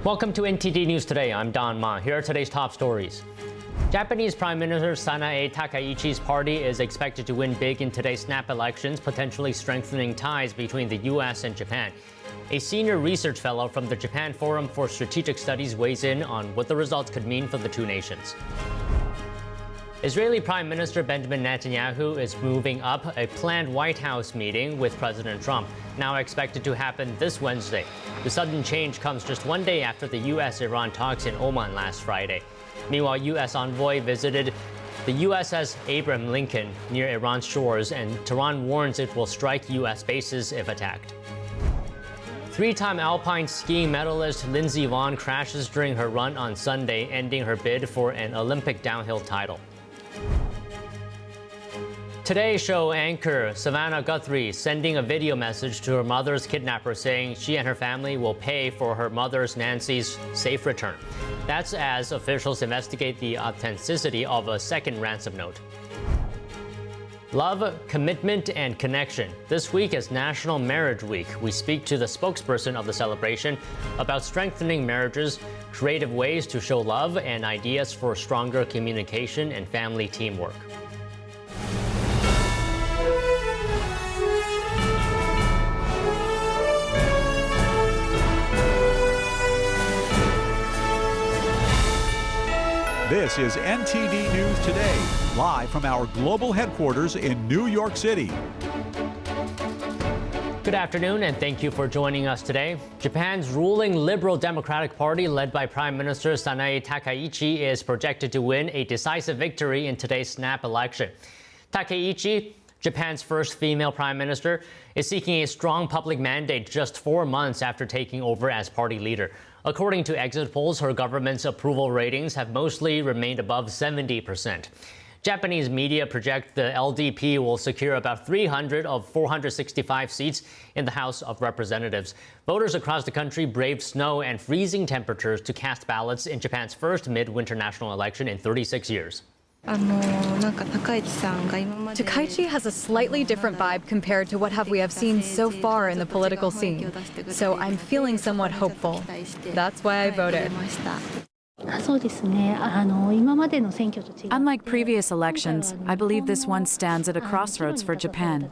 Welcome to NTD News Today. I'm Don Ma. Here are today's top stories. Japanese Prime Minister Sanae Takaichi's party is expected to win big in today's snap elections, potentially strengthening ties between the U.S. and Japan. A senior research fellow from the Japan Forum for Strategic Studies weighs in on what the results could mean for the two nations. Israeli Prime Minister Benjamin Netanyahu is moving up a planned White House meeting with President Trump, now expected to happen this Wednesday. The sudden change comes just one day after the U.S.-Iran talks in Oman last Friday. Meanwhile, U.S. envoy visited the USS Abraham Lincoln near Iran's shores, and Tehran warns it will strike U.S. bases if attacked. Three-time alpine skiing medalist Lindsey Vonn crashes during her run on Sunday, ending her bid for an Olympic downhill title. Today Show anchor Savannah Guthrie sending a video message to her mother's kidnapper saying she and her family will pay for her mother's Nancy's safe return. That's as officials investigate the authenticity of a second ransom note. Love, commitment, and connection. This week is National Marriage Week. We speak to the spokesperson of the celebration about strengthening marriages, creative ways to show love, and ideas for stronger communication and family teamwork. This is NTD News Today, live from our global headquarters in New York City. Good afternoon, and thank you for joining us today. Japan's ruling Liberal Democratic Party, led by Prime Minister Sanae Takaichi, is projected to win a decisive victory in today's snap election. Takaichi, Japan's first female prime minister, is seeking a strong public mandate just 4 months after taking over as party leader. According to exit polls, her government's approval ratings have mostly remained above 70%. Japanese media project the LDP will secure about 300 of 465 seats in the House of Representatives. Voters across the country braved snow and freezing temperatures to cast ballots in Japan's first midwinter national election in 36 years. Takaichi has a slightly different vibe compared to what we have seen so far in the political scene. So I'm feeling somewhat hopeful. That's why I voted. Unlike previous elections, I believe this one stands at a crossroads for Japan.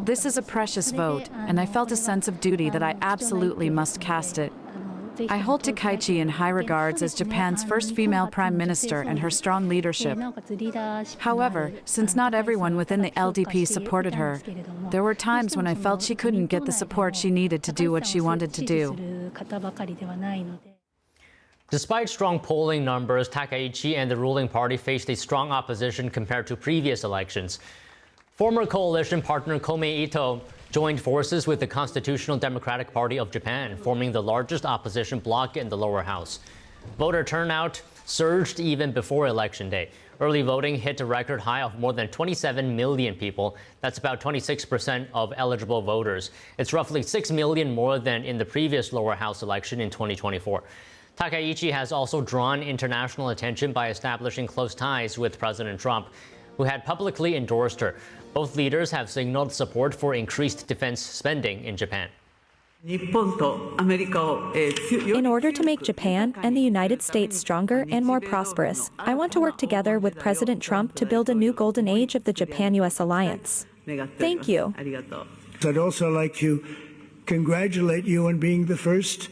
This is a precious vote, and I felt a sense of duty that I absolutely must cast it. I hold Takaichi in high regards as Japan's first female prime minister and her strong leadership. However, since not everyone within the LDP supported her, there were times when I felt she couldn't get the support she needed to do what she wanted to do. Despite strong polling numbers, Takaichi and the ruling party faced a strong opposition compared to previous elections. Former coalition partner Komi Ito joined forces with the Constitutional Democratic Party of Japan, forming the largest opposition bloc in the lower house. Voter turnout surged even before Election Day. Early voting hit a record high of more than 27 million people. That's about 26% of eligible voters. It's roughly 6 million more than in the previous lower house election in 2024. Takaichi has also drawn international attention by establishing close ties with President Trump, who had publicly endorsed her. Both leaders have signaled support for increased defense spending in Japan. In order to make Japan and the United States stronger and more prosperous, I want to work together with President Trump to build a new golden age of the Japan-U.S. alliance. Thank you. I'd also like to congratulate you on being the first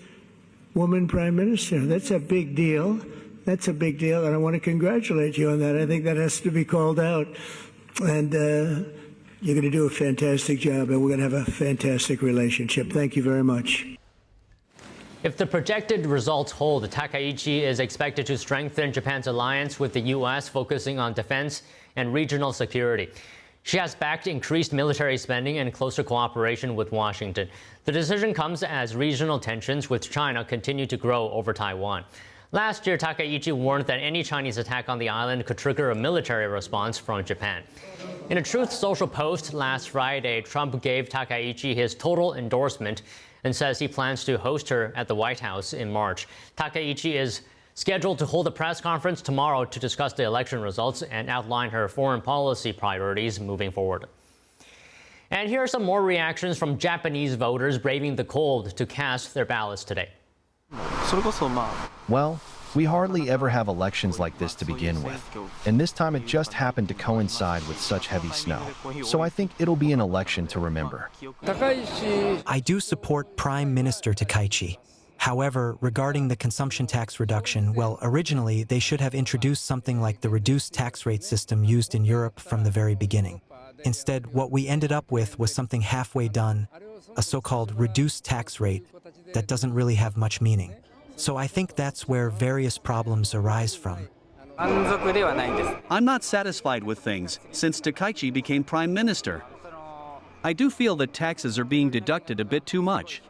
woman prime minister. That's a big deal. That's a big deal, and I want to congratulate you on that. I think that has to be called out. And you're going to do a fantastic job, and we're going to have a fantastic relationship. Thank you very much. If the projected results hold, Takaichi is expected to strengthen Japan's alliance with the U.S., focusing on defense and regional security. She has backed increased military spending and closer cooperation with Washington. The decision comes as regional tensions with China continue to grow over Taiwan. Last year, Takaichi warned that any Chinese attack on the island could trigger a military response from Japan. In a Truth Social post last Friday, Trump gave Takaichi his total endorsement and says he plans to host her at the White House in March. Takaichi is scheduled to hold a press conference tomorrow to discuss the election results and outline her foreign policy priorities moving forward. And here are some more reactions from Japanese voters braving the cold to cast their ballots today. Well, we hardly ever have elections like this to begin with, and this time it just happened to coincide with such heavy snow. So I think it'll be an election to remember. I do support Prime Minister Takaichi. However, regarding the consumption tax reduction, well, originally they should have introduced something like the reduced tax rate system used in Europe from the very beginning. Instead, what we ended up with was something halfway done, a so-called reduced tax rate that doesn't really have much meaning. So I think that's where various problems arise from. I'm not satisfied with things since Takaichi became prime minister. I do feel that taxes are being deducted a bit too much.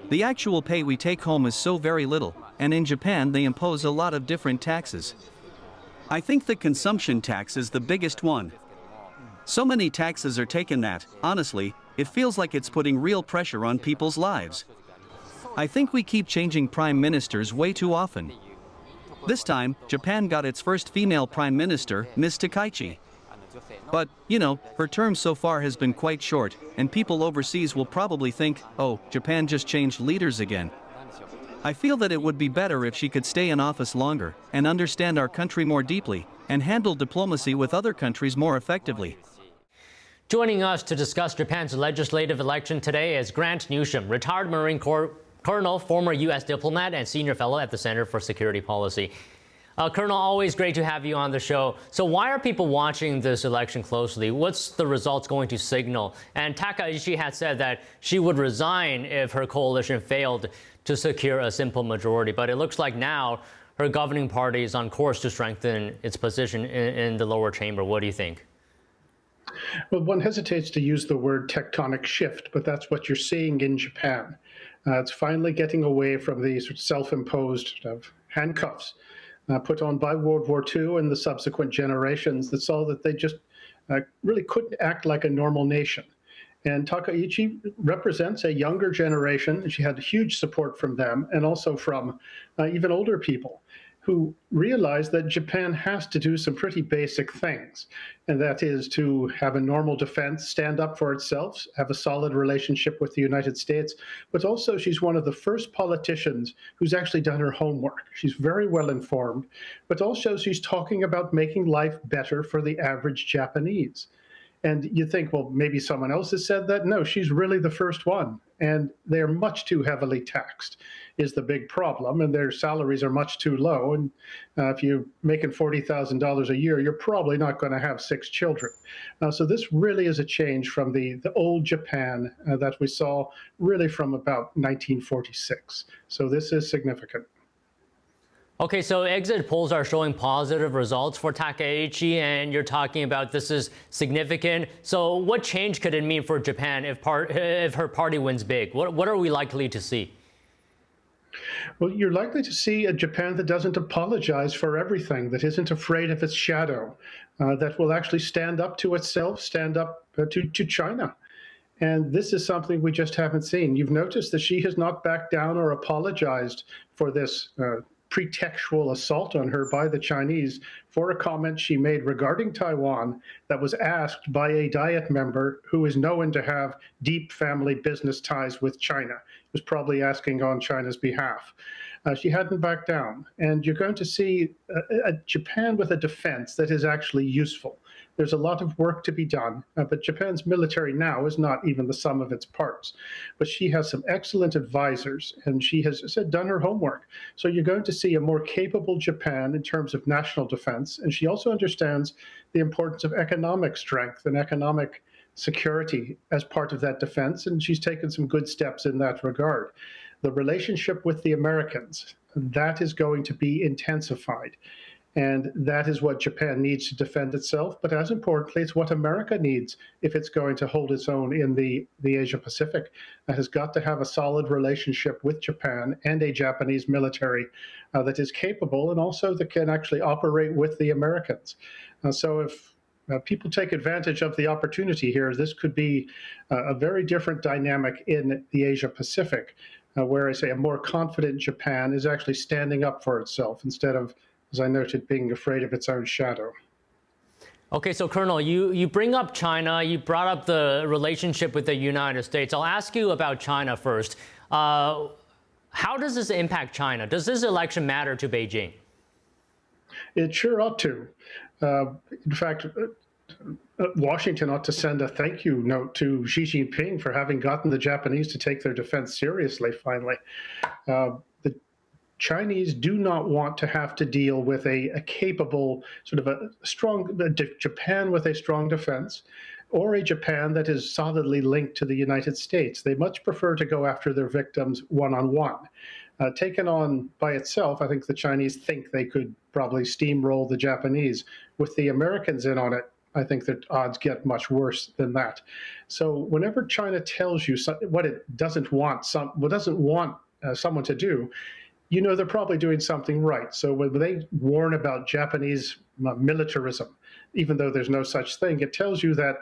The actual pay we take home is so very little, and in Japan they impose a lot of different taxes. I think the consumption tax is the biggest one. So many taxes are taken that, honestly, it feels like it's putting real pressure on people's lives. I think we keep changing prime ministers way too often. This time, Japan got its first female prime minister, Ms. Takaichi. But, you know, her term so far has been quite short, and people overseas will probably think, oh, Japan just changed leaders again. I feel that it would be better if she could stay in office longer and understand our country more deeply and handle diplomacy with other countries more effectively. Joining us to discuss Japan's legislative election today is Grant Newsham, retired Marine Corps Colonel, former U.S. diplomat, and senior fellow at the Center for Security Policy. Colonel, always great to have you on the show. So why are people watching this election closely? What's the results going to signal? And Takaichi had said that she would resign if her coalition failed to secure a simple majority. But it looks like now her governing party is on course to strengthen its position in the lower chamber. What do you think? Well, one hesitates to use the word tectonic shift, but that's what you're seeing in Japan. It's finally getting away from the sort of self-imposed handcuffs put on by World War II and the subsequent generations that saw that they just really couldn't act like a normal nation. And Takaichi represents a younger generation. She had huge support from them and also from even older people who realized that Japan has to do some pretty basic things, and that is to have a normal defense, stand up for itself, have a solid relationship with the United States, but also she's one of the first politicians who's actually done her homework. She's very well informed, but also she's talking about making life better for the average Japanese. And you think, well, maybe someone else has said that. No, she's really the first one. And they're much too heavily taxed is the big problem. And their salaries are much too low. And if you're making $40,000 a year, you're probably not going to have 6 children. So this really is a change from the old Japan that we saw really from about 1946. So this is significant. Okay, so exit polls are showing positive results for Takaichi, and you're talking about this is significant. So what change could it mean for Japan if her party wins big? What are we likely to see? Well, you're likely to see a Japan that doesn't apologize for everything, that isn't afraid of its shadow, that will actually stand up to itself, stand up to China. And this is something we just haven't seen. You've noticed that she has not backed down or apologized for this pretextual assault on her by the Chinese for a comment she made regarding Taiwan that was asked by a Diet member who is known to have deep family business ties with China. He was probably asking on China's behalf. She hadn't backed down. And you're going to see a Japan with a defense that is actually useful. There's a lot of work to be done, but Japan's military now is not even the sum of its parts. But she has some excellent advisors, and she has done her homework. So you're going to see a more capable Japan in terms of national defense, and she also understands the importance of economic strength and economic security as part of that defense, and she's taken some good steps in that regard. The relationship with the Americans, that is going to be intensified. And that is what Japan needs to defend itself. But as importantly, it's what America needs if it's going to hold its own in the Asia-Pacific. It has got to have a solid relationship with Japan and a Japanese military that is capable and also that can actually operate with the Americans. So if people take advantage of the opportunity here, this could be a very different dynamic in the Asia-Pacific, where I say a more confident Japan is actually standing up for itself instead of, as I noted, being afraid of its own shadow. Okay, so Colonel, you bring up China. You brought up the relationship with the United States. I'll ask you about China first. How How does this impact China? Does this election matter to Beijing? It sure ought to. In fact, Washington ought to send a thank you note to Xi Jinping for having gotten the Japanese to take their defense seriously, finally. The Chinese do not want to have to deal with a capable, sort of a strong Japan with a strong defense, or a Japan that is solidly linked to the United States. They much prefer to go after their victims one-on-one. Taken on by itself, I think the Chinese think they could probably steamroll the Japanese. With the Americans in on it, I think that odds get much worse than that. So whenever China tells you what it doesn't want, someone to do, you know they're probably doing something right. So when they warn about Japanese militarism, even though there's no such thing, it tells you that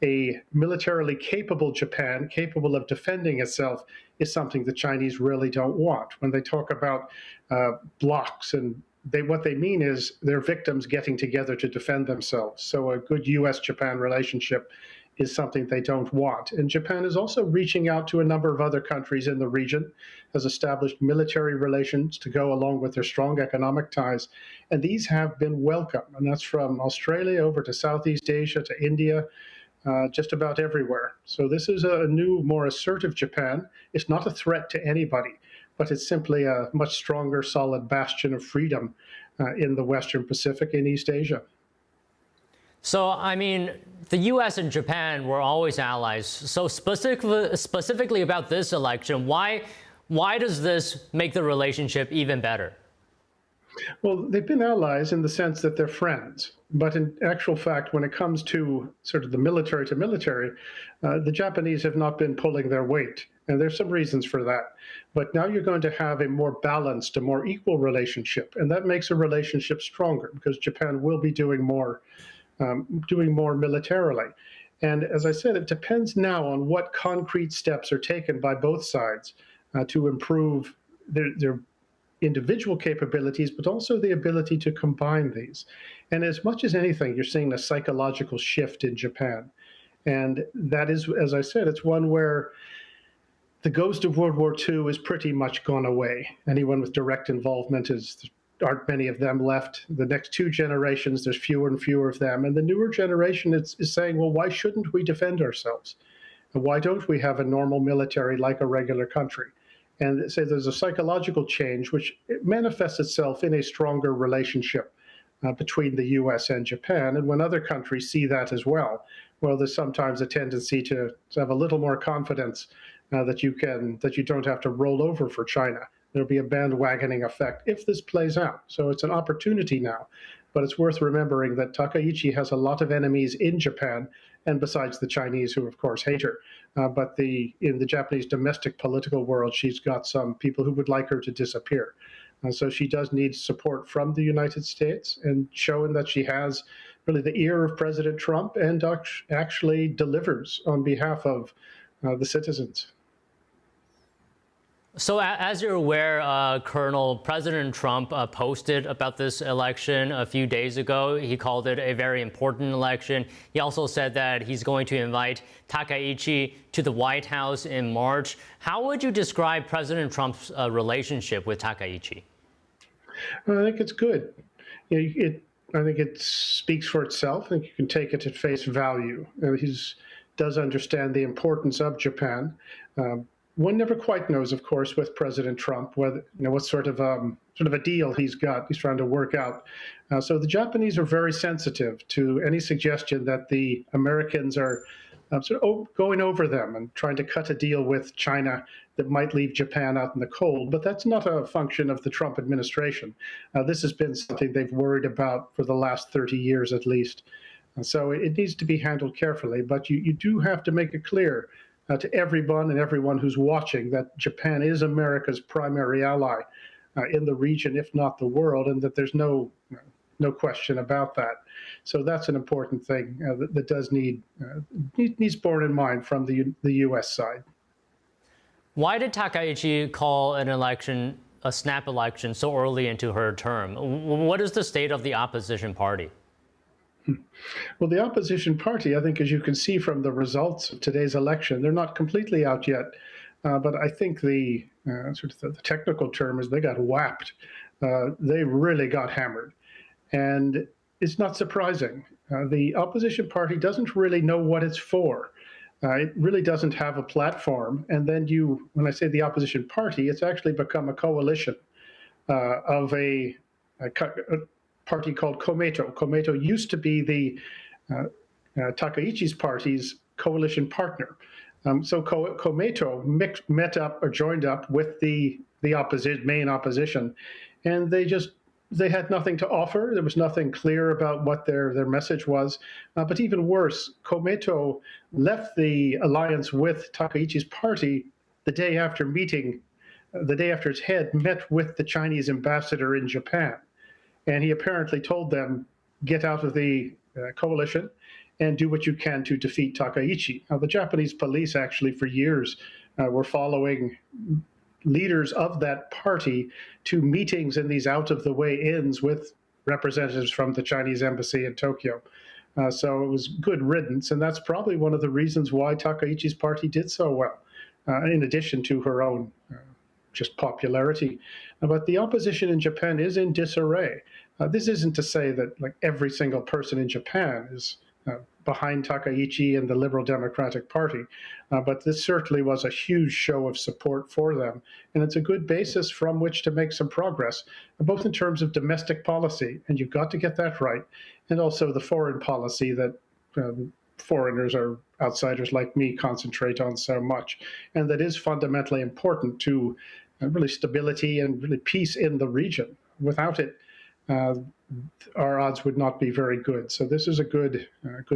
a militarily capable Japan, capable of defending itself, is something the Chinese really don't want. When they talk about blocks, and what they mean is their victims getting together to defend themselves. So a good U.S.-Japan relationship is something they don't want. And Japan is also reaching out to a number of other countries in the region, has established military relations to go along with their strong economic ties. And these have been welcome. And that's from Australia over to Southeast Asia to India, just about everywhere. So this is a new, more assertive Japan. It's not a threat to anybody, but it's simply a much stronger, solid bastion of freedom in the Western Pacific and East Asia. So, I mean, the U.S. and Japan were always allies. So specifically about this election, why does this make the relationship even better? Well, they've been allies in the sense that they're friends. But in actual fact, when it comes to sort of the military to military, the Japanese have not been pulling their weight. And there's some reasons for that. But now you're going to have a more balanced, a more equal relationship. And that makes a relationship stronger because Japan will be doing more militarily. And as I said, it depends now on what concrete steps are taken by both sides to improve their individual capabilities, but also the ability to combine these. And as much as anything, you're seeing a psychological shift in Japan. And that is, as I said, it's one where the ghost of World War II is pretty much gone away. Anyone with direct involvement aren't many of them left. The next two generations, there's fewer and fewer of them. And the newer generation is saying, well, why shouldn't we defend ourselves? And why don't we have a normal military like a regular country? And say there's a psychological change which manifests itself in a stronger relationship between the U.S. and Japan. And when other countries see that as well, there's sometimes a tendency to have a little more confidence that you don't have to roll over for China. There'll be a bandwagoning effect if this plays out. So it's an opportunity now. But it's worth remembering that Takaichi has a lot of enemies in Japan, and besides the Chinese, who of course hate her. But in the Japanese domestic political world, she's got some people who would like her to disappear. So she does need support from the United States, and showing that she has really the ear of President Trump and actually delivers on behalf of the citizens. So as you're aware, President Trump posted about this election a few days ago. He called it a very important election. He also said that he's going to invite Takaichi to the White House in March. How would you describe President Trump's relationship with Takaichi? I think it's good. I think it speaks for itself. I think you can take it at face value. He does understand the importance of Japan. One never quite knows, of course, with President Trump, what sort of a deal he's trying to work out. So the Japanese are very sensitive to any suggestion that the Americans are sort of going over them and trying to cut a deal with China that might leave Japan out in the cold. But that's not a function of the Trump administration. This has been something they've worried about for the last 30 years at least. So it needs to be handled carefully. But you do have to make it clear to everyone who's watching that Japan is America's primary ally in the region, if not the world, and that there's no question about that. So that's an important thing that does needs borne in mind from the U.S. side. Why did Takaichi call an election a snap election so early into her term? What is the state of the opposition party? Well, the opposition party, I think, as you can see from the results of today's election, they're not completely out yet. But I think the technical term is they got whapped. They really got hammered. And it's not surprising. The opposition party doesn't really know what it's for. It really doesn't have a platform. And then when I say the opposition party, it's actually become a coalition of a party called Komeito. Komeito used to be the Takaichi's party's coalition partner. So Komeito met up or joined up with the main opposition, and they had nothing to offer. There was nothing clear about what their message was. But even worse, Komeito left the alliance with Takaichi's party the day after its head met with the Chinese ambassador in Japan. And he apparently told them, get out of the coalition and do what you can to defeat Takaichi. Now, the Japanese police actually for years were following leaders of that party to meetings in these out-of-the-way inns with representatives from the Chinese embassy in Tokyo. So it was good riddance, and that's probably one of the reasons why Takaichi's party did so well, in addition to her own just popularity. But the opposition in Japan is in disarray. This isn't to say that every single person in Japan is behind Takaichi and the Liberal Democratic Party, but this certainly was a huge show of support for them, and it's a good basis from which to make some progress, both in terms of domestic policy, and you've got to get that right, and also the foreign policy that foreigners or outsiders like me concentrate on so much, and that is fundamentally important to really stability and really peace in the region. Without it, our odds would not be very good. So this is a good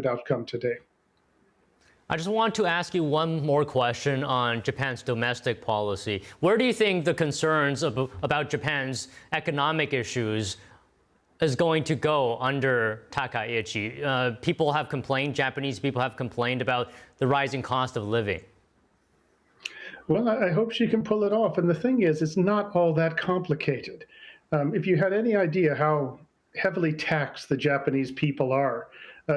outcome today. I just want to ask you one more question on Japan's domestic policy. Where do you think the concerns about Japan's economic issues is going to go under Takaichi? Japanese people have complained about the rising cost of living. Well, I hope she can pull it off. And the thing is, it's not all that complicated. If you had any idea how heavily taxed the Japanese people are,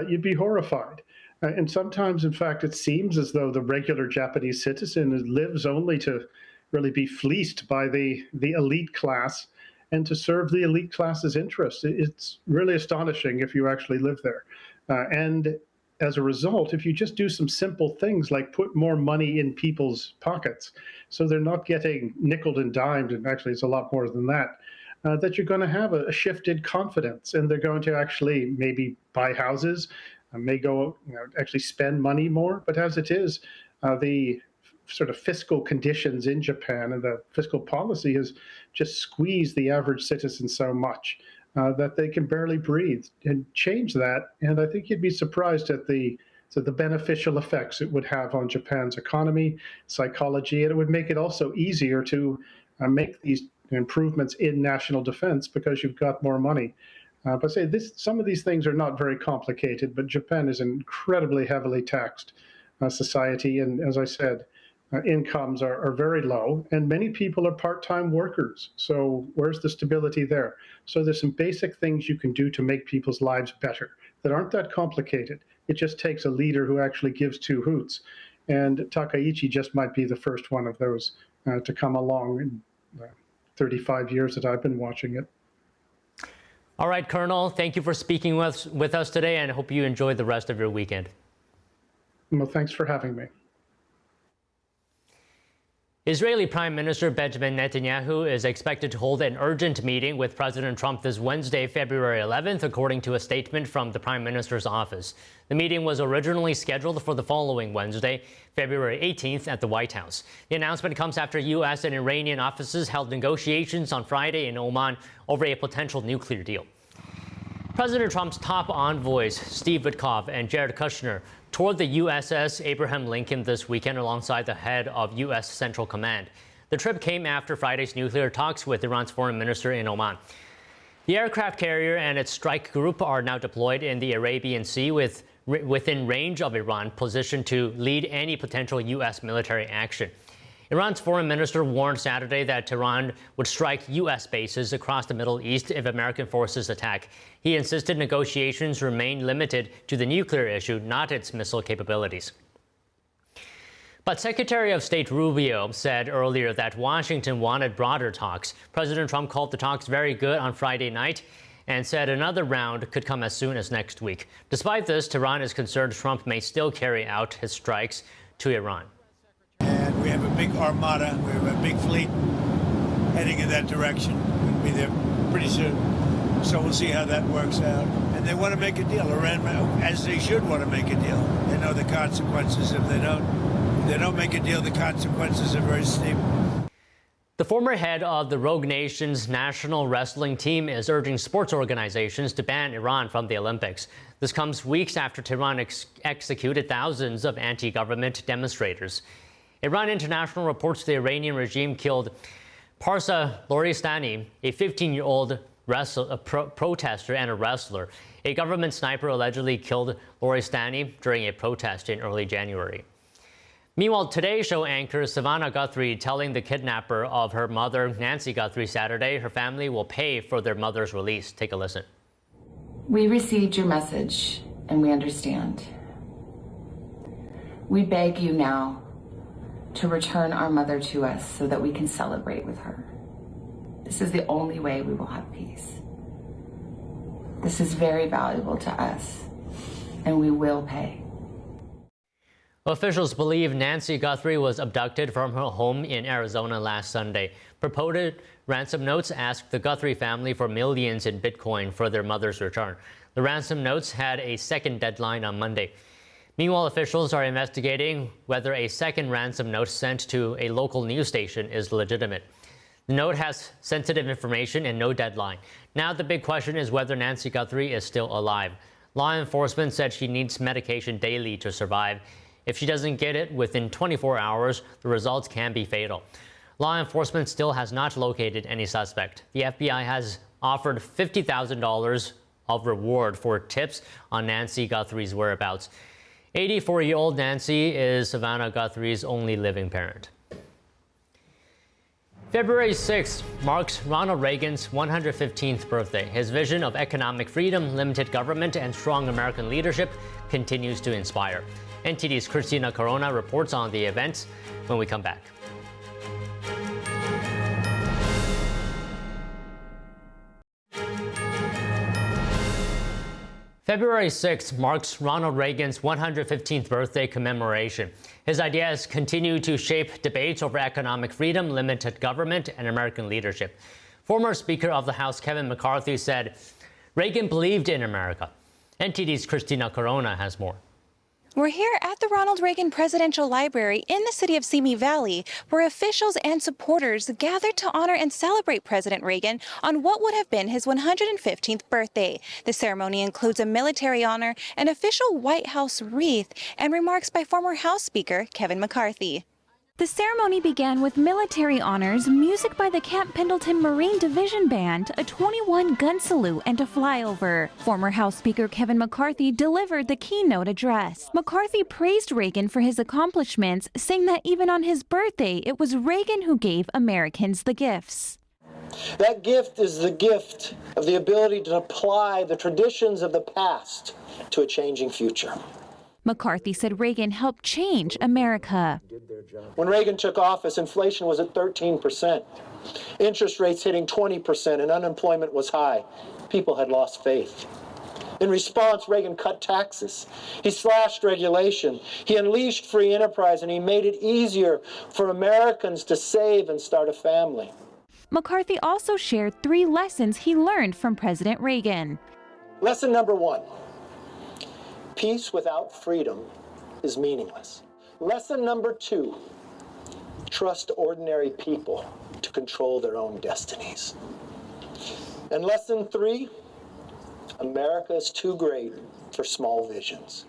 you'd be horrified. And sometimes, in fact, it seems as though the regular Japanese citizen lives only to really be fleeced by the elite class and to serve the elite class's interests. It's really astonishing if you actually live there. And as a result, if you just do some simple things like put more money in people's pockets so they're not getting nickeled and dimed, and actually it's a lot more than that, that you're going to have a shifted confidence, and they're going to actually maybe buy houses, may go actually spend money more. But as it is, the sort of fiscal conditions in Japan and the fiscal policy has just squeezed the average citizen so much that they can barely breathe. And change that, and I think you'd be surprised at the beneficial effects it would have on Japan's economy, psychology, and it would make it also easier to make these improvements in national defense because you've got more money. But some of these things are not very complicated, but Japan is an incredibly heavily taxed society. And as I said, incomes are very low, and many people are part-time workers. So where's the stability there? So there's some basic things you can do to make people's lives better that aren't that complicated. It just takes a leader who actually gives two hoots. And Takaichi just might be the first one of those to come along in 35 years that I've been watching it. All right, Colonel, thank you for speaking with us today, and I hope you enjoy the rest of your weekend. Well, thanks for having me. Israeli Prime Minister Benjamin Netanyahu is expected to hold an urgent meeting with President Trump this Wednesday, February 11th, according to a statement from the Prime Minister's office. The meeting was originally scheduled for the following Wednesday, February 18th, at the White House. The announcement comes after U.S. and Iranian offices held negotiations on Friday in Oman over a potential nuclear deal. President Trump's top envoys, Steve Witkoff and Jared Kushner, toured the USS Abraham Lincoln this weekend alongside the head of U.S. Central Command. The trip came after Friday's nuclear talks with Iran's foreign minister in Oman. The aircraft carrier and its strike group are now deployed in the Arabian Sea within range of Iran, positioned to lead any potential U.S. military action. Iran's foreign minister warned Saturday that Tehran would strike U.S. bases across the Middle East if American forces attack. He insisted negotiations remain limited to the nuclear issue, not its missile capabilities. But Secretary of State Rubio said earlier that Washington wanted broader talks. President Trump called the talks very good on Friday night and said another round could come as soon as next week. Despite this, Tehran is concerned Trump may still carry out his strikes to Iran. And we have a big armada, we have a big fleet heading in that direction. We'll be there pretty soon. So we'll see how that works out. And they want to make a deal, Iran, as they should want to make a deal. They know the consequences if they don't. If they don't make a deal, the consequences are very steep. The former head of the Rogue Nation's national wrestling team is urging sports organizations to ban Iran from the Olympics. This comes weeks after Tehran executed thousands of anti-government demonstrators. Iran International reports the Iranian regime killed Parsa Loristani, a 15-year-old protester and a wrestler. A government sniper allegedly killed Loristani during a protest in early January. Meanwhile, Today Show anchor Savannah Guthrie telling the kidnapper of her mother, Nancy Guthrie, Saturday her family will pay for their mother's release. Take a listen. We received your message and we understand. We beg you now to return our mother to us so that we can celebrate with her. This is the only way we will have peace. This is very valuable to us, and we will pay. Officials believe Nancy Guthrie was abducted from her home in Arizona last Sunday. Purported ransom notes asked the Guthrie family for millions in Bitcoin for their mother's return. The ransom notes had a second deadline on Monday. Meanwhile, officials are investigating whether a second ransom note sent to a local news station is legitimate. The note has sensitive information and no deadline. Now the big question is whether Nancy Guthrie is still alive. Law enforcement said she needs medication daily to survive. If she doesn't get it within 24 hours, the results can be fatal. Law enforcement still has not located any suspect. The FBI has offered $50,000 of reward for tips on Nancy Guthrie's whereabouts. 84-year-old Nancy is Savannah Guthrie's only living parent. February 6th marks Ronald Reagan's 115th birthday. His vision of economic freedom, limited government, and strong American leadership continues to inspire. NTD's Christina Corona reports on the events when we come back. February 6th marks Ronald Reagan's 115th birthday commemoration. His ideas continue to shape debates over economic freedom, limited government, and American leadership. Former Speaker of the House Kevin McCarthy said, "Reagan believed in America." NTD's Christina Corona has more. We're here at the Ronald Reagan Presidential Library in the city of Simi Valley, where officials and supporters gathered to honor and celebrate President Reagan on what would have been his 115th birthday. The ceremony includes a military honor, an official White House wreath, and remarks by former House Speaker Kevin McCarthy. The ceremony began with military honors, music by the Camp Pendleton Marine Division Band, a 21-gun salute, and a flyover. Former House Speaker Kevin McCarthy delivered the keynote address. McCarthy praised Reagan for his accomplishments, saying that even on his birthday, it was Reagan who gave Americans the gifts. That gift is the gift of the ability to apply the traditions of the past to a changing future. McCarthy said Reagan helped change America. When Reagan took office, inflation was at 13%, interest rates hitting 20%, and unemployment was high. People had lost faith. In response, Reagan cut taxes. He slashed regulation. He unleashed free enterprise, and he made it easier for Americans to save and start a family. McCarthy also shared 3 lessons he learned from President Reagan. Lesson number 1. Peace without freedom is meaningless. Lesson number 2, trust ordinary people to control their own destinies. And lesson 3, America is too great for small visions.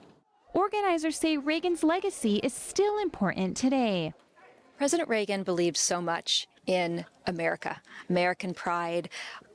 Organizers say Reagan's legacy is still important today. President Reagan believed so much in America, American pride,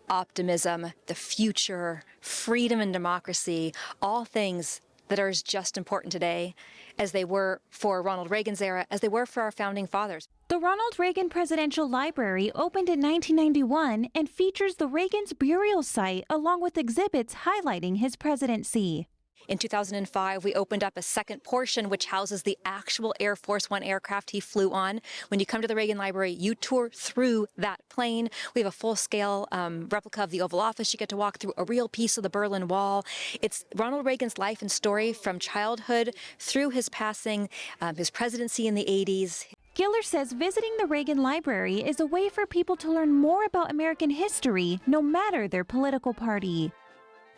optimism, the future, freedom and democracy, all things that are as just important today as they were for Ronald Reagan's era, as they were for our founding fathers. The Ronald Reagan Presidential Library opened in 1991 and features the Reagan's burial site along with exhibits highlighting his presidency. In 2005, we opened up a second portion which houses the actual Air Force One aircraft he flew on. When you come to the Reagan Library, you tour through that plane. We have a full-scale replica of the Oval Office. You get to walk through a real piece of the Berlin Wall. It's Ronald Reagan's life and story from childhood through his passing, his presidency in the 80s. Giller says visiting the Reagan Library is a way for people to learn more about American history, no matter their political party.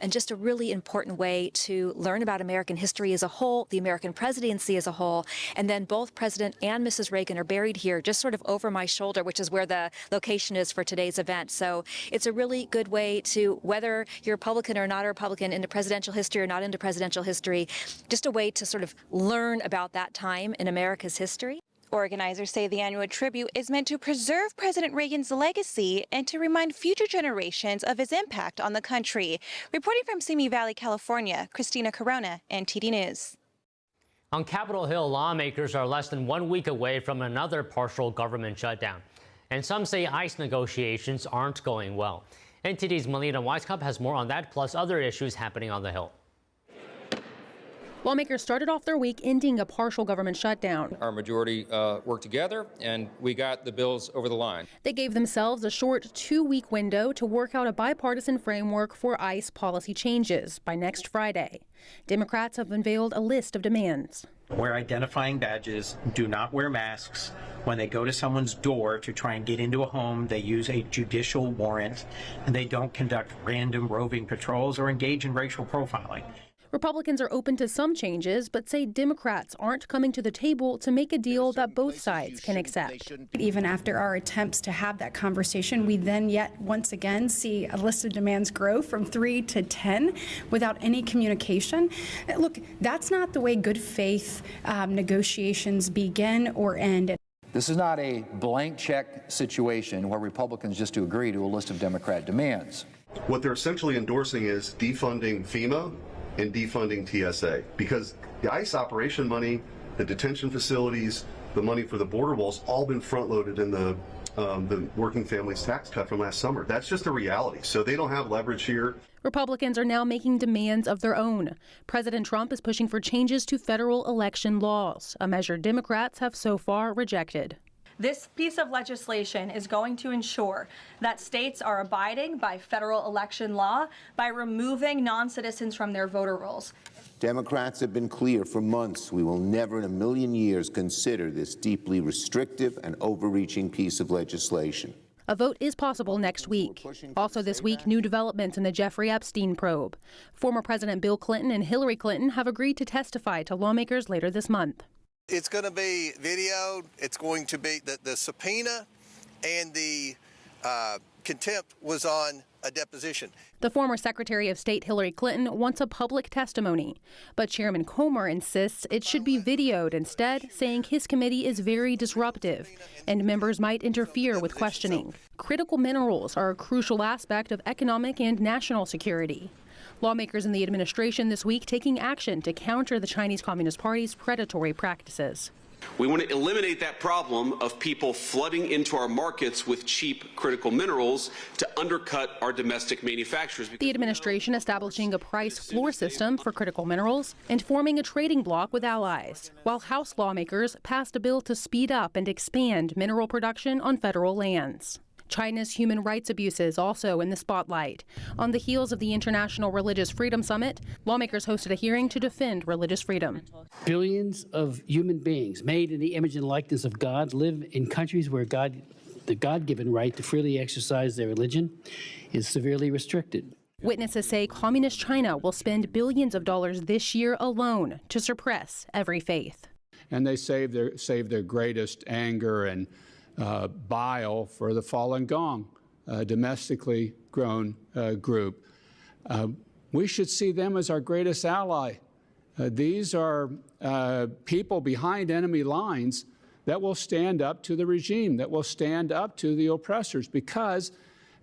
And just a really important way to learn about American history as a whole, the American presidency as a whole. And then both President and Mrs. Reagan are buried here, just sort of over my shoulder, which is where the location is for today's event. So it's a really good way to, whether you're Republican or not a Republican, into presidential history or not into presidential history, just a way to sort of learn about that time in America's history. Organizers say the annual tribute is meant to preserve President Reagan's legacy and to remind future generations of his impact on the country. Reporting from Simi Valley, California, Christina Corona, NTD News. On Capitol Hill, lawmakers are less than 1 week away from another partial government shutdown. And some say ICE negotiations aren't going well. NTD's Melina Weisskopf has more on that, plus other issues happening on the Hill. Lawmakers started off their week ending a partial government shutdown. Our majority worked together, and we got the bills over the line. They gave themselves a short 2-week window to work out a bipartisan framework for ICE policy changes by next Friday. Democrats have unveiled a list of demands. Wear identifying badges, do not wear masks. When they go to someone's door to try and get into a home, they use a judicial warrant, and they don't conduct random roving patrols or engage in racial profiling. Republicans are open to some changes, but say Democrats aren't coming to the table to make a deal that both sides can accept. Even after our attempts to have that conversation, we then yet once again see a list of demands grow from 3 to 10 without any communication. Look, that's not the way good faith negotiations begin or end. This is not a blank check situation where Republicans just to agree to a list of Democrat demands. What they're essentially endorsing is defunding FEMA and defunding TSA, because the ICE operation money, the detention facilities, the money for the border walls, all been front-loaded in the working families tax cut from last summer. That's just a reality. So they don't have leverage here. Republicans are now making demands of their own. President Trump is pushing for changes to federal election laws, a measure Democrats have so far rejected. This piece of legislation is going to ensure that states are abiding by federal election law by removing non-citizens from their voter rolls. Democrats have been clear for months we will never in a million years consider this deeply restrictive and overreaching piece of legislation. A vote is possible next week. Also this week, new developments in the Jeffrey Epstein probe. Former President Bill Clinton and Hillary Clinton have agreed to testify to lawmakers later this month. It's going to be videoed. It's going to be the subpoena and the contempt was on a deposition. The former Secretary of State Hillary Clinton wants a public testimony, but Chairman Comer insists it should be videoed instead, saying his committee is very disruptive and members might interfere with questioning. Critical minerals are a crucial aspect of economic and national security. Lawmakers in the administration this week taking action to counter the Chinese Communist Party's predatory practices. We want to eliminate that problem of people flooding into our markets with cheap critical minerals to undercut our domestic manufacturers. The administration establishing a price floor system for critical minerals and forming a trading bloc with allies, while House lawmakers passed a bill to speed up and expand mineral production on federal lands. China's human rights abuses also in the spotlight. On the heels of the International Religious Freedom Summit, lawmakers hosted a hearing to defend religious freedom. Billions of human beings made in the image and likeness of God live in countries where the God-given right to freely exercise their religion is severely restricted. Witnesses say Communist China will spend billions of dollars this year alone to suppress every faith. And they save their greatest anger and bile for the Falun Gong, domestically grown group. We should see them as our greatest ally. These are people behind enemy lines that will stand up to the regime, that will stand up to the oppressors, because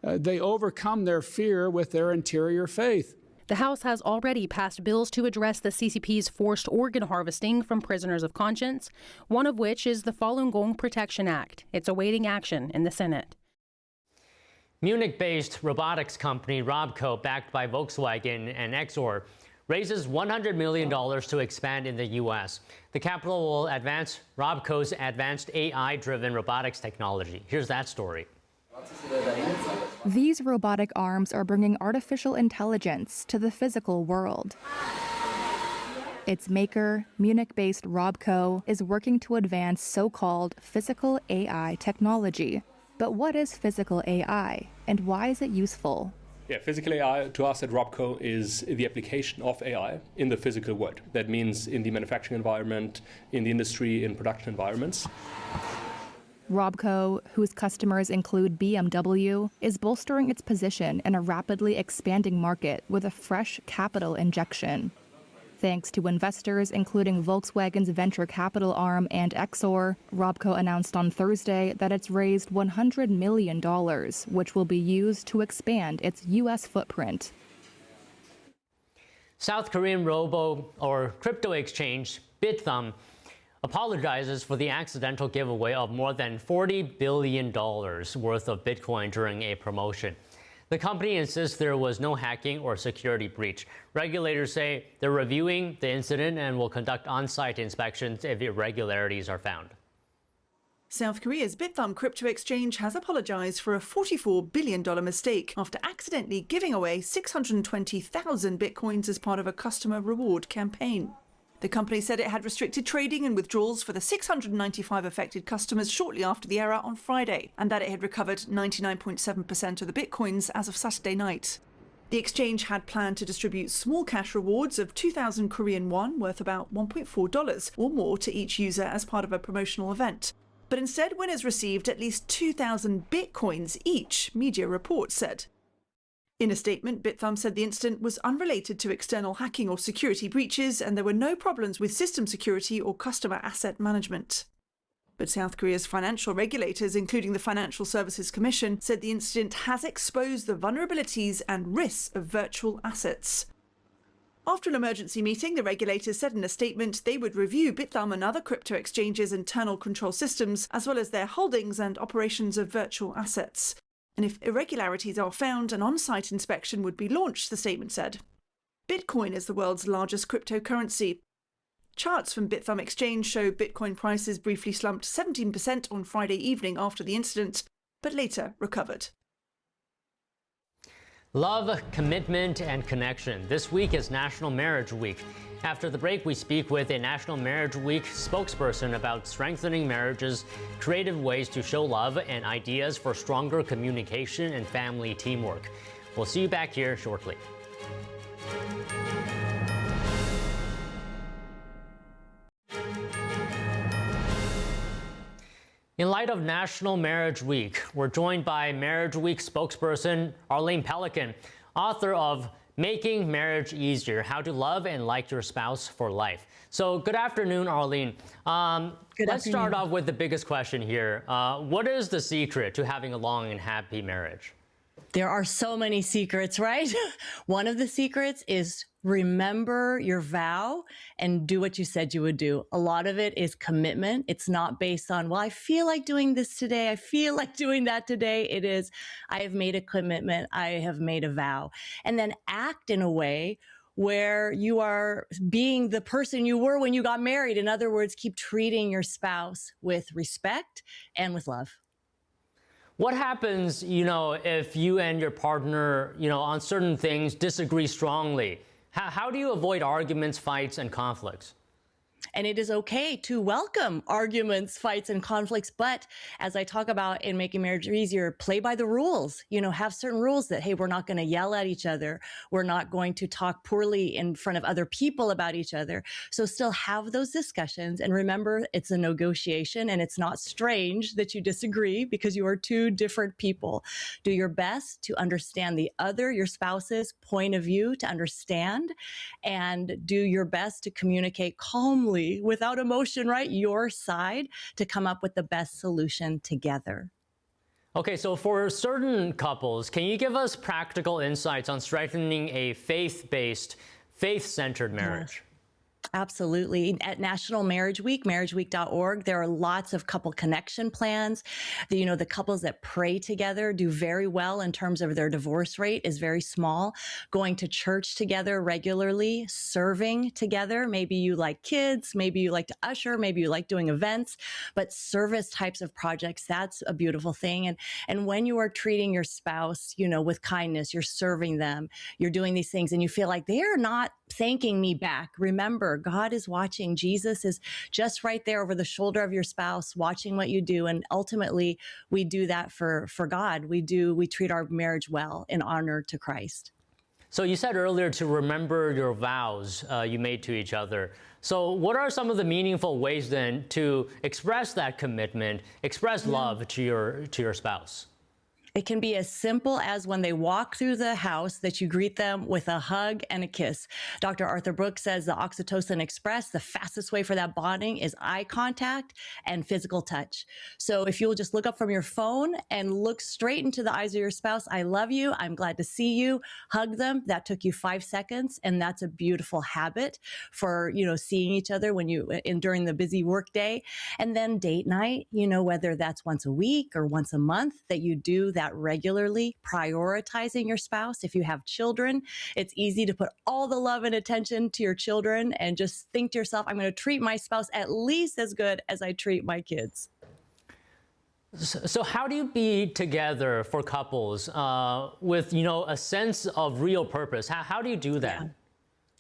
they overcome their fear with their interior faith. The House has already passed bills to address the CCP's forced organ harvesting from prisoners of conscience, one of which is the Falun Gong Protection Act. It's awaiting action in the Senate. Munich-based robotics company Robco, backed by Volkswagen and Exor, raises $100 million to expand in the U.S. The capital will advance Robco's advanced AI-driven robotics technology. Here's that story. These robotic arms are bringing artificial intelligence to the physical world. Its maker, Munich-based Robco, is working to advance so-called physical AI technology. But what is physical AI, and why is it useful? Yeah, physical AI to us at Robco is the application of AI in the physical world. That means in the manufacturing environment, in the industry, in production environments. Robco, whose customers include BMW, is bolstering its position in a rapidly expanding market with a fresh capital injection. Thanks to investors including Volkswagen's venture capital arm and Exor, Robco announced on Thursday that it's raised $100 million, which will be used to expand its U.S. footprint. South Korean crypto exchange Bithumb apologizes for the accidental giveaway of more than $40 billion worth of Bitcoin during a promotion. The company insists there was no hacking or security breach. Regulators say they're reviewing the incident and will conduct on-site inspections if irregularities are found. South Korea's Bithumb crypto exchange has apologized for a $44 billion mistake after accidentally giving away 620,000 bitcoins as part of a customer reward campaign. The company said it had restricted trading and withdrawals for the 695 affected customers shortly after the error on Friday, and that it had recovered 99.7% of the bitcoins as of Saturday night. The exchange had planned to distribute small cash rewards of 2,000 Korean won, worth about $1.4 or more, to each user as part of a promotional event. But instead, winners received at least 2,000 bitcoins each, media reports said. In a statement, Bithumb said the incident was unrelated to external hacking or security breaches, and there were no problems with system security or customer asset management. But South Korea's financial regulators, including the Financial Services Commission, said the incident has exposed the vulnerabilities and risks of virtual assets. After an emergency meeting, the regulators said in a statement they would review Bithumb and other crypto exchanges' internal control systems, as well as their holdings and operations of virtual assets. And if irregularities are found, an on-site inspection would be launched, the statement said. Bitcoin is the world's largest cryptocurrency. Charts from Bithumb Exchange show Bitcoin prices briefly slumped 17% on Friday evening after the incident, but later recovered. Love, commitment, and connection. This week is National Marriage Week. After the break, we speak with a National Marriage Week spokesperson about strengthening marriages, creative ways to show love, and ideas for stronger communication and family teamwork. We'll see you back here shortly. In light of National Marriage Week, we're joined by Marriage Week spokesperson Arlene Pelican, author of Making Marriage Easier, How to Love and Like Your Spouse for Life. So good afternoon, Arlene. Let's start off with the biggest question here. What is the secret to having a long and happy marriage? There are so many secrets, right? One of the secrets is remember your vow and do what you said you would do. A lot of it is commitment. It's not based on, well, I feel like doing this today. I feel like doing that today. It is, I have made a commitment. I have made a vow. And then act in a way where you are being the person you were when you got married. In other words, keep treating your spouse with respect and with love. What happens, if you and your partner, on certain things disagree strongly? How do you avoid arguments, fights, and conflicts? And it is okay to welcome arguments, fights, and conflicts. But as I talk about in Making Marriage Easier, play by the rules. Have certain rules that, hey, we're not going to yell at each other. We're not going to talk poorly in front of other people about each other. So still have those discussions. And remember, it's a negotiation, and it's not strange that you disagree because you are two different people. Do your best to understand your spouse's point of view, to understand, and do your best to communicate calmly, without emotion, right? Your side, to come up with the best solution together. Okay, so for certain couples, can you give us practical insights on strengthening a faith-based, faith-centered marriage? Absolutely. At National Marriage Week, marriageweek.org, there are lots of couple connection plans. The couples that pray together do very well in terms of their divorce rate is very small. Going to church together regularly, serving together. Maybe you like kids, maybe you like to usher, maybe you like doing events, but service types of projects, that's a beautiful thing. And when you are treating your spouse, with kindness, you're serving them, you're doing these things and you feel like they're not thanking me back. Remember, God is watching. Jesus is just right there over the shoulder of your spouse, watching what you do. And ultimately, we do that for God. We treat our marriage well in honor to Christ. So you said earlier to remember your vows you made to each other. So what are some of the meaningful ways then to express that commitment, express love to your spouse? It can be as simple as when they walk through the house that you greet them with a hug and a kiss. Dr. Arthur Brooks says the Oxytocin Express, the fastest way for that bonding is eye contact and physical touch. So if you'll just look up from your phone and look straight into the eyes of your spouse, I love you, I'm glad to see you, hug them. That took you 5 seconds. And that's a beautiful habit for, seeing each other during the busy work day. And then date night, whether that's once a week or once a month, that you do that regularly, prioritizing your spouse. If you have children, it's easy to put all the love and attention to your children and just think to yourself, I'm going to treat my spouse at least as good as I treat my kids. So how do you be together for couples with, a sense of real purpose? How do you do that?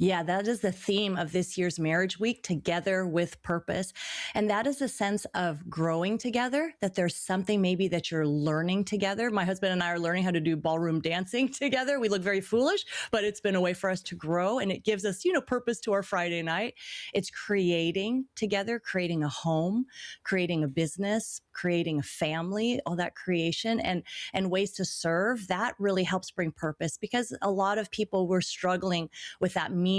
Yeah, that is the theme of this year's Marriage Week, Together with Purpose. And that is a sense of growing together, that there's something maybe that you're learning together. My husband and I are learning how to do ballroom dancing together. We look very foolish, but it's been a way for us to grow. And it gives us, purpose to our Friday night. It's creating together, creating a home, creating a business, creating a family, all that creation and ways to serve. That really helps bring purpose, because a lot of people were struggling with that meaning.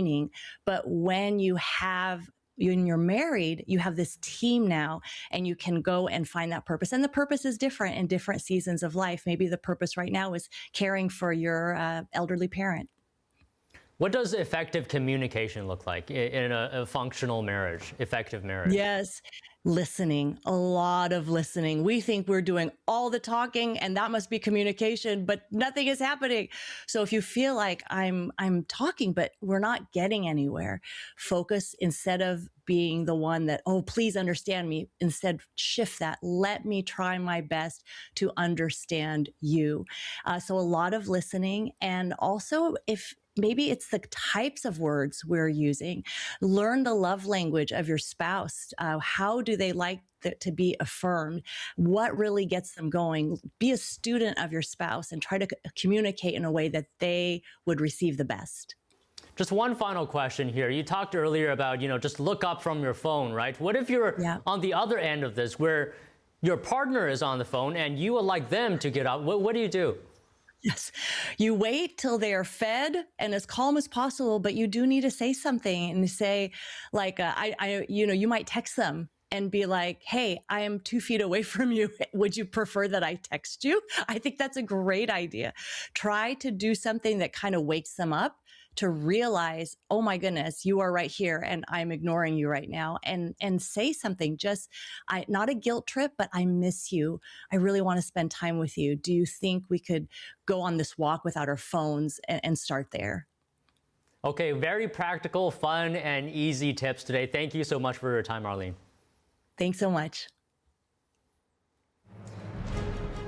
But when you're married, you have this team now, and you can go and find that purpose. And the purpose is different in different seasons of life. Maybe the purpose right now is caring for your elderly parent. What does effective communication look like in a functional marriage, effective marriage? Yes. Listening, a lot of listening. We think we're doing all the talking and that must be communication, but nothing is happening. So if you feel like I'm talking, but we're not getting anywhere, focus instead of being the one that, oh, please understand me. Instead, shift that. Let me try my best to understand you. So a lot of listening. And also, if maybe it's the types of words we're using. Learn the love language of your spouse. How do they like to be affirmed? What really gets them going? Be a student of your spouse and try to communicate in a way that they would receive the best. Just one final question here. You talked earlier about, just look up from your phone, right? What if you're on the other end of this, where your partner is on the phone and you would like them to get up? What do you do? Yes. You wait till they are fed and as calm as possible, but you do need to say something and say, like, you might text them and be like, hey, I am 2 feet away from you. Would you prefer that I text you? I think that's a great idea. Try to do something that kind of wakes them up to realize, oh my goodness, you are right here and I'm ignoring you right now, and say something. Not a guilt trip, but I miss you. I really want to spend time with you. Do you think we could go on this walk without our phones and start there? Okay, very practical, fun, and easy tips today. Thank you so much for your time, Arlene. Thanks so much.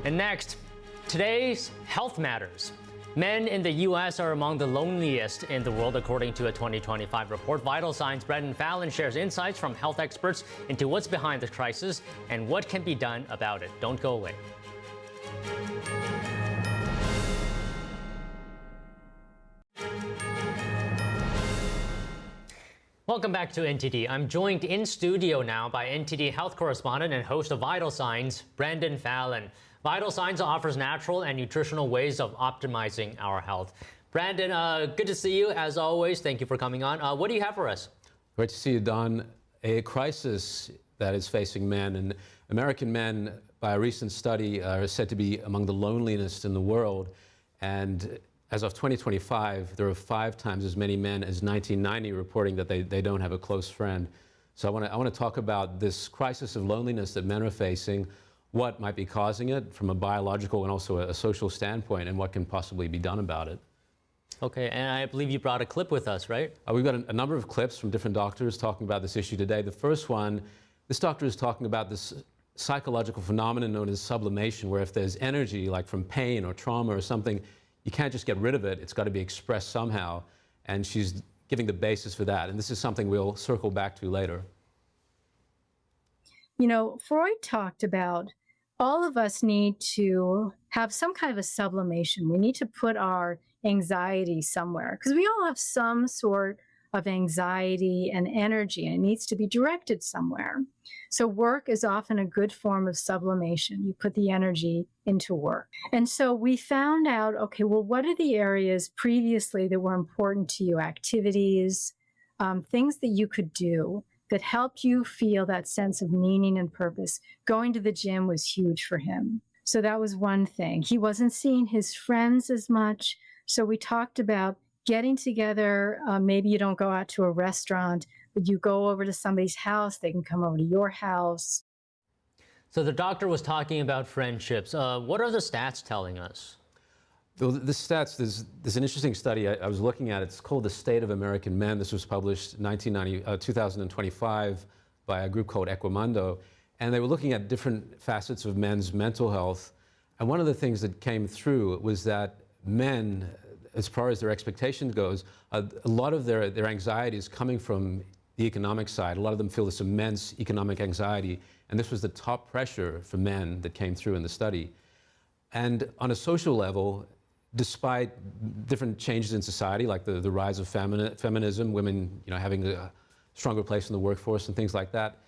And next, today's health matters. Men in the U.S. are among the loneliest in the world, according to a 2025 report. Vital Signs' Brendan Fallon shares insights from health experts into what's behind the crisis and what can be done about it. Don't go away. Welcome back to NTD. I'm joined in studio now by NTD health correspondent and host of Vital Signs, Brendan Fallon. Vital Signs offers natural and nutritional ways of optimizing our health. Brandon, good to see you as always. Thank you for coming on. What do you have for us? Great to see you, Don. A crisis that is facing men, and American men, by a recent study, are said to be among the loneliest in the world. And as of 2025, there are 5 times as many men as 1990 reporting that they don't have a close friend. So I want to talk about this crisis of loneliness that men are facing, what might be causing it from a biological and also a social standpoint, and what can possibly be done about it. Okay, and I believe you brought a clip with us, right? We've got a number of clips from different doctors talking about this issue today. The first one, this doctor is talking about this psychological phenomenon known as sublimation, where if there's energy, like from pain or trauma or something, you can't just get rid of it. It's got to be expressed somehow. And she's giving the basis for that. And this is something we'll circle back to later. You know, Freud talked about all of us need to have some kind of a sublimation. We need to put our anxiety somewhere, because we all have some sort of anxiety and energy, and it needs to be directed somewhere. So work is often a good form of sublimation. You put the energy into work. And so we found out, okay, well, what are the areas previously that were important to you? Activities, things that you could do that helped you feel that sense of meaning and purpose. Going to the gym was huge for him. So that was one thing. He wasn't seeing his friends as much. So we talked about getting together. Maybe you don't go out to a restaurant, but you go over to somebody's house. They can come over to your house. So the doctor was talking about friendships. What are the stats telling us? The stats, there's an interesting study I was looking at. It's called The State of American Men. This was published in 2025 by a group called Equimundo. And they were looking at different facets of men's mental health. And one of the things that came through was that men, as far as their expectation goes, a lot of their anxiety is coming from the economic side. A lot of them feel this immense economic anxiety. And this was the top pressure for men that came through in the study. And on a social level, despite different changes in society, like the rise of feminism, women having a stronger place in the workforce and things like that,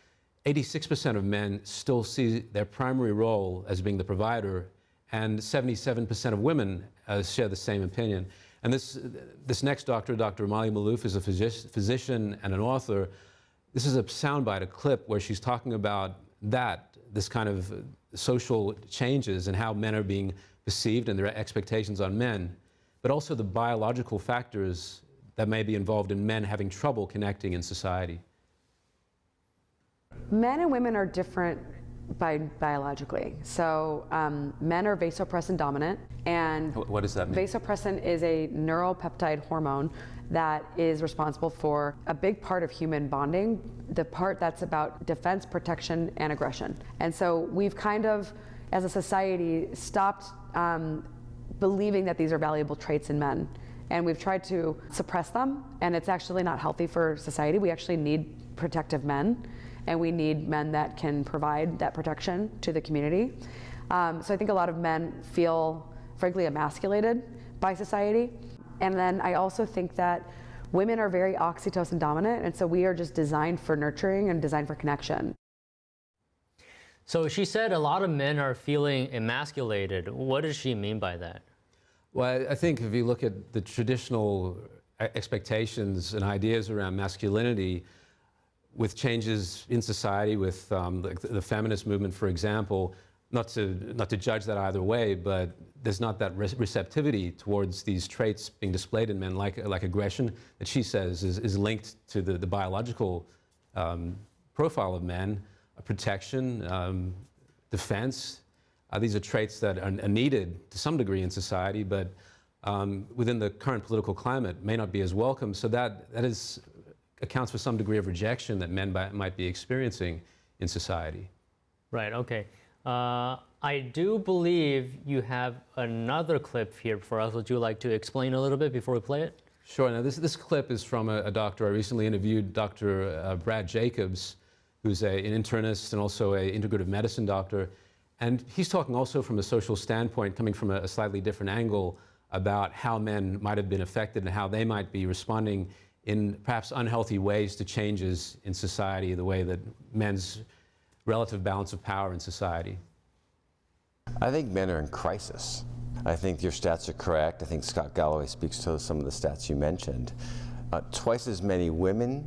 86% of men still see their primary role as being the provider, and 77% of women share the same opinion. And this next doctor, Dr. Amali Malouf, is a physician and an author. This is a soundbite, a clip, where she's talking about this kind of social changes and how men are being perceived and their expectations on men, but also the biological factors that may be involved in men having trouble connecting in society. Men and women are different biologically. So men are vasopressin dominant, and what does that mean? Vasopressin is a neuropeptide hormone that is responsible for a big part of human bonding, the part that's about defense, protection, and aggression. And so we've kind of, as a society, stopped believing that these are valuable traits in men. And we've tried to suppress them, and it's actually not healthy for society. We actually need protective men, and we need men that can provide that protection to the community. So I think a lot of men feel, frankly, emasculated by society. And then I also think that women are very oxytocin dominant, and so we are just designed for nurturing and designed for connection. So she said a lot of men are feeling emasculated. What does she mean by that? Well, I think if you look at the traditional expectations and ideas around masculinity, with changes in society, with like the feminist movement, for example, not to judge that either way, but there's not that receptivity towards these traits being displayed in men, like aggression, that she says is linked to the biological profile of men, protection, defense. These are traits that are needed to some degree in society, but within the current political climate may not be as welcome. So that accounts for some degree of rejection that men might be experiencing in society. Right, okay. I do believe you have another clip here for us. Would you like to explain a little bit before we play it? Sure. Now, this clip is from a doctor I recently interviewed, Dr. Brad Jacobs, who's an internist and also an integrative medicine doctor. And he's talking also from a social standpoint, coming from a slightly different angle about how men might have been affected and how they might be responding in perhaps unhealthy ways to changes in society, the way that men's relative balance of power in society. I think men are in crisis. I think your stats are correct. I think Scott Galloway speaks to some of the stats you mentioned. Twice as many women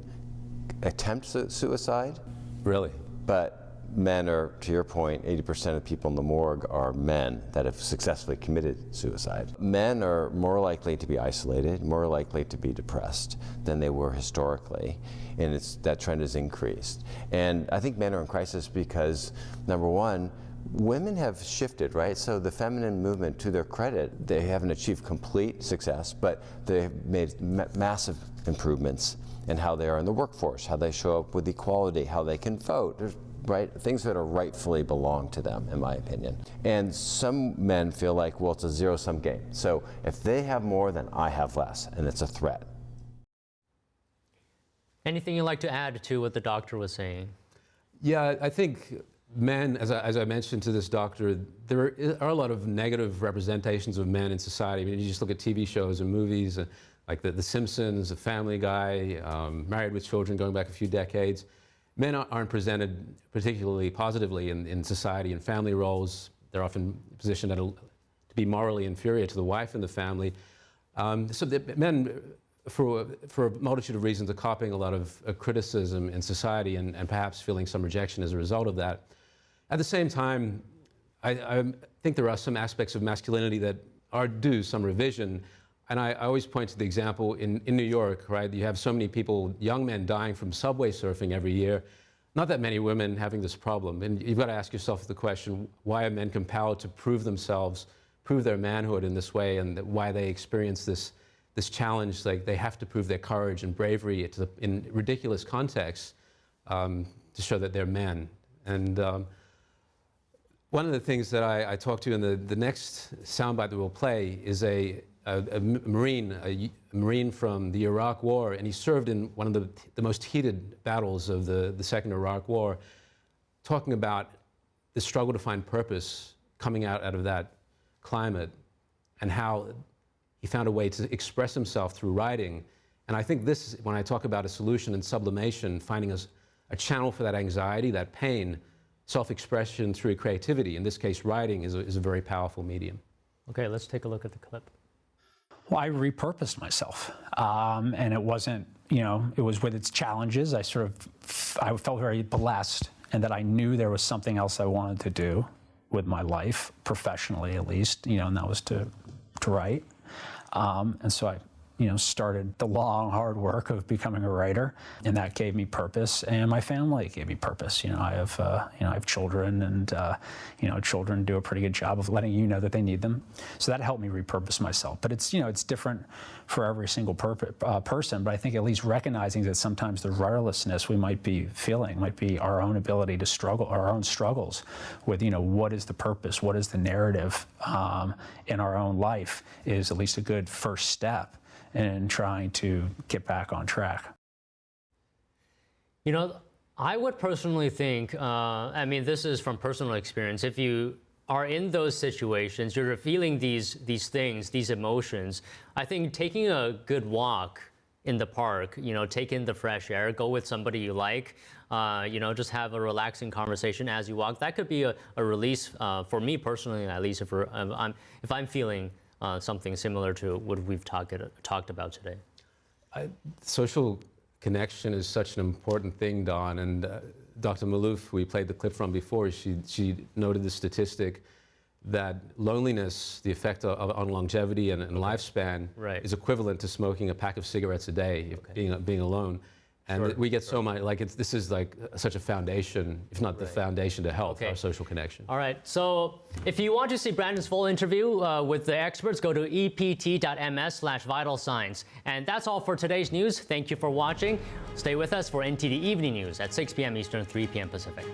attempt suicide. Really? But men are, to your point, 80% of people in the morgue are men that have successfully committed suicide. Men are more likely to be isolated, more likely to be depressed than they were historically, and that trend has increased. And I think men are in crisis because, number one, women have shifted, right? So the feminine movement, to their credit, they haven't achieved complete success, but they've made massive improvements in how they are in the workforce, how they show up with equality, how they can vote. There's, right, things that are rightfully belong to them, in my opinion. And some men feel like, well, it's a zero-sum game. So if they have more, then I have less, and it's a threat. Anything you'd like to add to what the doctor was saying? Yeah, I think men, as I mentioned to this doctor, there are a lot of negative representations of men in society. I mean, you just look at TV shows and movies, like The Simpsons, The Family Guy, Married with Children going back a few decades. Men aren't presented particularly positively in society and family roles. They're often positioned to be morally inferior to the wife in the family. So the men, for a multitude of reasons, are copying a lot of criticism in society and perhaps feeling some rejection as a result of that. At the same time, I think there are some aspects of masculinity that are due some revision. And I always point to the example in New York, right? You have so many people, young men, dying from subway surfing every year. Not that many women having this problem. And you've got to ask yourself the question, why are men compelled to prove themselves, prove their manhood in this way, and why they experience this challenge, like they have to prove their courage and bravery in ridiculous contexts to show that they're men. And one of the things that I talked to in the next soundbite that we'll play is a Marine from the Iraq War, and he served in one of the most heated battles of the Second Iraq War, talking about the struggle to find purpose coming out of that climate and how he found a way to express himself through writing. And I think this, when I talk about a solution and sublimation, finding a channel for that anxiety, that pain, self-expression through creativity, in this case writing, is a very powerful medium. Okay, let's take a look at the clip. Well, I repurposed myself, and it wasn't, it was with its challenges. I felt very blessed, and that I knew there was something else I wanted to do with my life, professionally at least, and that was to write. And so I, started the long, hard work of becoming a writer, and that gave me purpose, and my family gave me purpose. I have children, and children do a pretty good job of letting you know that they need them. So that helped me repurpose myself. But it's, it's different for every single person. But I think at least recognizing that sometimes the rudderlessness we might be feeling might be our own ability to struggle, our own struggles with, what is the purpose, what is the narrative in our own life, is at least a good first step in trying to get back on track. I would personally think, this is from personal experience, if you are in those situations, you're feeling these things, these emotions, I think taking a good walk in the park, take in the fresh air, go with somebody you like, just have a relaxing conversation as you walk, that could be a release for me personally, at least if I'm feeling something similar to what we've talked about today. Social connection is such an important thing, Don, and Dr. Malouf, we played the clip from before, she noted the statistic that loneliness, the effect on longevity and lifespan, is equivalent to smoking a pack of cigarettes a day, being alone. And we get so much, this is such a foundation, if not the foundation to health, our social connection. All right, so if you want to see Brandon's full interview with the experts, go to ept.ms/vital signs. And that's all for today's news. Thank you for watching. Stay with us for NTD Evening News at 6 p.m. Eastern, 3 p.m. Pacific.